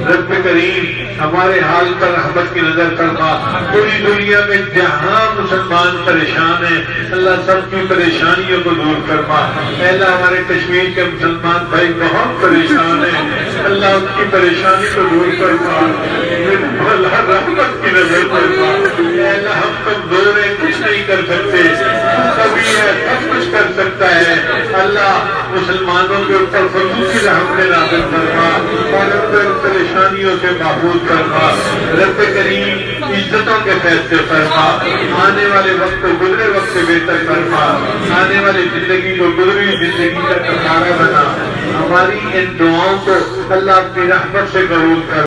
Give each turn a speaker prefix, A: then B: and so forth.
A: रब करीम हमारे हाल पर रहमत की नजर फरमा। पूरी दुनिया में जहां मुसलमान परेशान है अल्लाह सबकी परेशानियों को दूर फरमा। अल्लाह हमारे कश्मीर के मुसलमान भाई बहुत परेशान है, अल्लाह उनकी परेशानी को दूर फरमा। अल्लाह रहमत की नजर फरमा। अल्लाह हम कमजोर हैं, कुछ नहीं कर सकते, सभी है, सब कुछ कर सकता है। अल्लाह मुसलमानों के ऊपर खसूसी रहमत नाज़िल फरमा और उनके परेशानियों से महफूज फरमा। रब करीम इज्जतों के फैसले फरमा। आने वाले वक्त को गुजरे वक्त से बेहतर फरमा। आने वाली जिंदगी को गुजरी जिंदगी का सहारा बना। हमारी इन दुआओं को अल्लाह अपनी रहमत से कबूल कर।